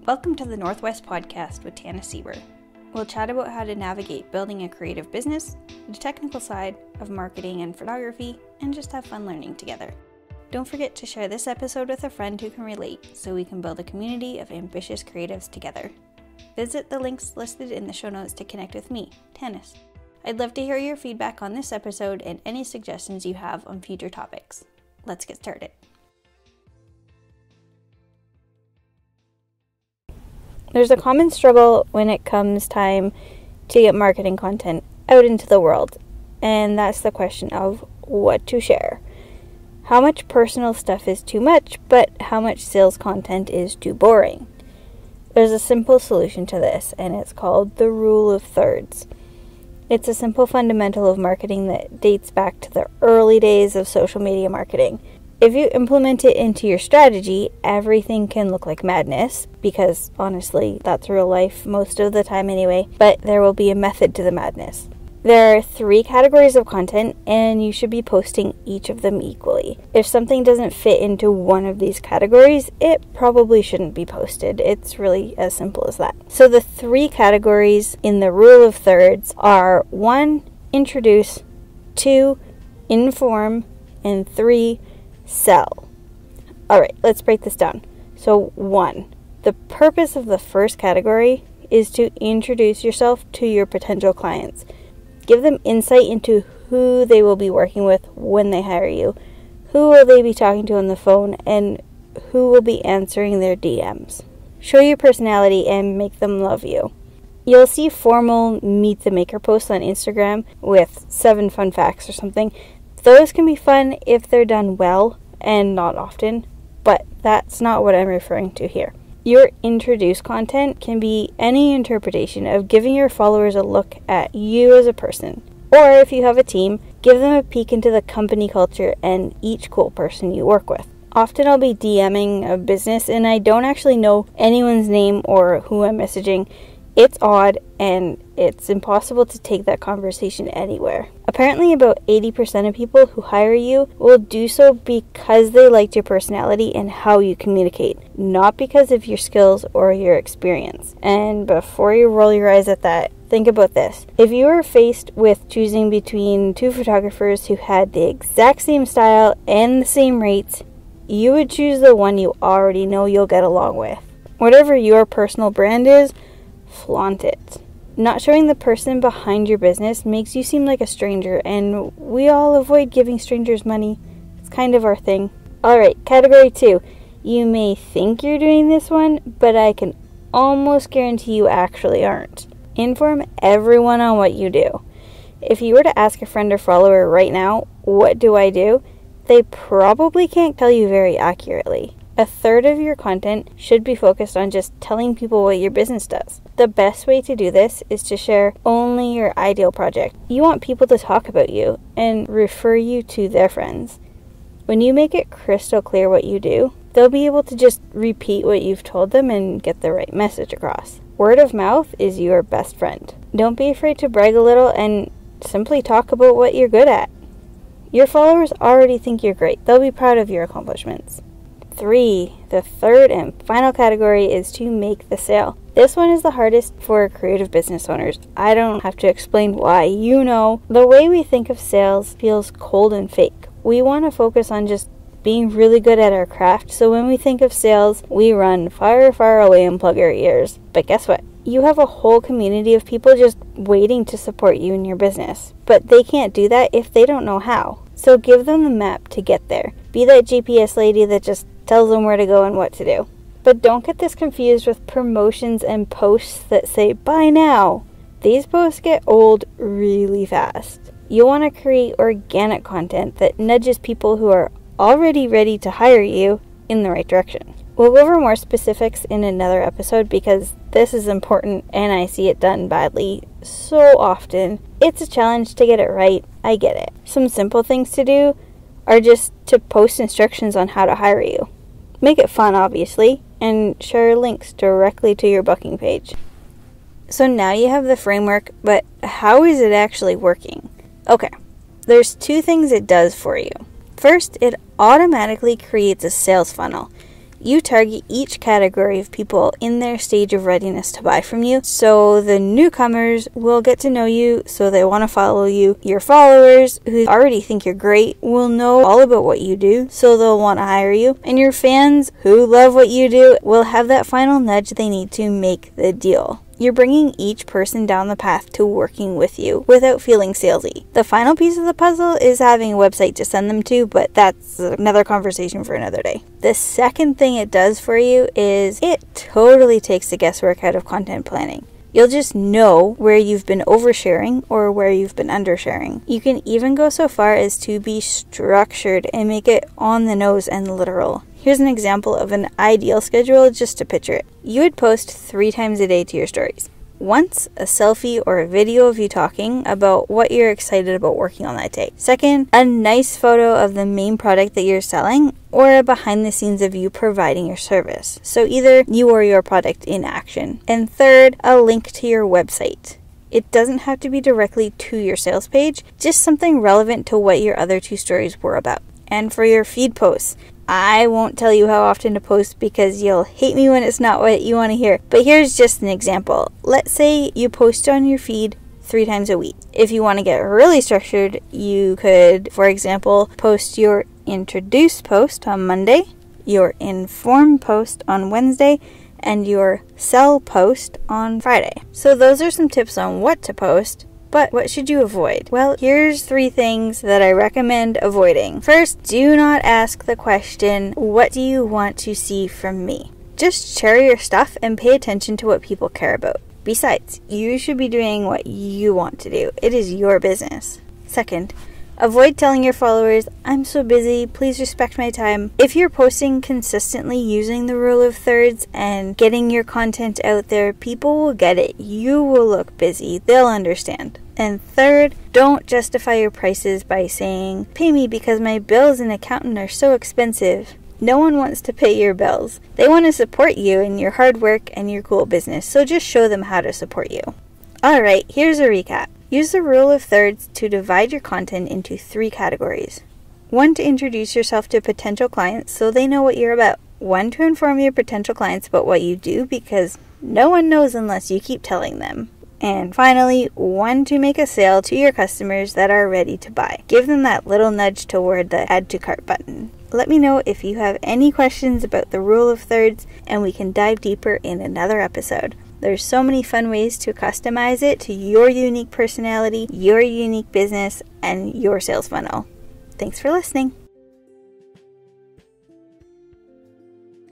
Welcome to the Northwest Podcast with Tana Sieber. We'll chat about how to navigate building a creative business, the technical side of marketing and photography, and just have fun learning together. Don't forget to share this episode with a friend who can relate so we can build a community of ambitious creatives together. Visit the links listed in the show notes to connect with me, Tanis. I'd love to hear your feedback on this episode and any suggestions you have on future topics. Let's get started. There's a common struggle when it comes time to get marketing content out into the world, and that's the question of what to share. How much personal stuff is too much, but how much sales content is too boring? There's a simple solution to this, and it's called the rule of thirds. It's a simple fundamental of marketing that dates back to the early days of social media marketing. If you implement it into your strategy, everything can look like madness, because honestly, that's real life most of the time anyway, but there will be a method to the madness. There are 3 categories of content, and you should be posting each of them equally. If something doesn't fit into one of these categories, it probably shouldn't be posted. It's really as simple as that. So the 3 categories in the rule of thirds are 1, introduce, 2, inform, and 3, sell. Alright, let's break this down. So 1, the purpose of the first category is to introduce yourself to your potential clients. Give them insight into who they will be working with when they hire you, who will they be talking to on the phone, and who will be answering their DMs. Show your personality and make them love you. You'll see formal Meet the Maker posts on Instagram with 7 fun facts or something. Those can be fun if they're done well and not often, but that's not what I'm referring to here. Your introduce content can be any interpretation of giving your followers a look at you as a person. Or if you have a team, give them a peek into the company culture and each cool person you work with. Often I'll be DMing a business and I don't actually know anyone's name or who I'm messaging. It's odd and it's impossible to take that conversation anywhere. Apparently about 80% of people who hire you will do so because they liked your personality and how you communicate, not because of your skills or your experience. And before you roll your eyes at that, think about this. If you were faced with choosing between 2 photographers who had the exact same style and the same rates, you would choose the one you already know you'll get along with. Whatever your personal brand is, flaunt it. Not showing the person behind your business makes you seem like a stranger, and we all avoid giving strangers money. It's kind of our thing. Alright, category 2. You may think you're doing this one, but I can almost guarantee you actually aren't. Inform everyone on what you do. If you were to ask a friend or follower right now, what do I do? They probably can't tell you very accurately. A third of your content should be focused on just telling people what your business does. The best way to do this is to share only your ideal project. You want people to talk about you and refer you to their friends. When you make it crystal clear what you do, they'll be able to just repeat what you've told them and get the right message across. Word of mouth is your best friend. Don't be afraid to brag a little and simply talk about what you're good at. Your followers already think you're great. They'll be proud of your accomplishments. 3, the third and final category is to make the sale. This one is the hardest for creative business owners. I don't have to explain why. You know, the way we think of sales feels cold and fake. We want to focus on just being really good at our craft, so when we think of sales, we run far, far away and plug our ears. But guess what? You have a whole community of people just waiting to support you in your business. But they can't do that if they don't know how. So give them the map to get there. Be that GPS lady that just tells them where to go and what to do. But don't get this confused with promotions and posts that say, buy now. These posts get old really fast. You want to create organic content that nudges people who are already ready to hire you in the right direction. We'll go over more specifics in another episode because this is important and I see it done badly so often. It's a challenge to get it right. I get it. Some simple things to do are just to post instructions on how to hire you. Make it fun, obviously, and share links directly to your booking page. So now you have the framework, but how is it actually working? Okay, there's 2 things it does for you. First, it automatically creates a sales funnel. You target each category of people in their stage of readiness to buy from you. So the newcomers will get to know you, so they want to follow you. Your followers, who already think you're great, will know all about what you do, so they'll want to hire you. And your fans, who love what you do, will have that final nudge they need to make the deal. You're bringing each person down the path to working with you without feeling salesy. The final piece of the puzzle is having a website to send them to, but that's another conversation for another day. The second thing it does for you is it totally takes the guesswork out of content planning. You'll just know where you've been oversharing or where you've been undersharing. You can even go so far as to be structured and make it on the nose and literal. Here's an example of an ideal schedule just to picture it. You would post 3 times a day to your stories. Once, a selfie or a video of you talking about what you're excited about working on that day. Second, a nice photo of the main product that you're selling or a behind the scenes of you providing your service. So either you or your product in action. And third, a link to your website. It doesn't have to be directly to your sales page, just something relevant to what your other 2 stories were about. And for your feed posts, I won't tell you how often to post because you'll hate me when it's not what you want to hear. But here's just an example. Let's say you post on your feed 3 times a week. If you want to get really structured, you could, for example, post your introduce post on Monday, your inform post on Wednesday, and your sell post on Friday. So those are some tips on what to post. But what should you avoid? Well, here's 3 things that I recommend avoiding. First, do not ask the question, what do you want to see from me? Just share your stuff and pay attention to what people care about. Besides, you should be doing what you want to do. It is your business. Second, avoid telling your followers, I'm so busy, please respect my time. If you're posting consistently using the rule of thirds and getting your content out there, people will get it. You will look busy. They'll understand. And third, don't justify your prices by saying, pay me because my bills and accountant are so expensive. No one wants to pay your bills. They want to support you in your hard work and your cool business, so just show them how to support you. Alright, here's a recap. Use the rule of thirds to divide your content into 3 categories. 1, to introduce yourself to potential clients so they know what you're about. 1, to inform your potential clients about what you do because no one knows unless you keep telling them. And finally, 1, to make a sale to your customers that are ready to buy. Give them that little nudge toward the add to cart button. Let me know if you have any questions about the rule of thirds and we can dive deeper in another episode. There's so many fun ways to customize it to your unique personality, your unique business, and your sales funnel. Thanks for listening.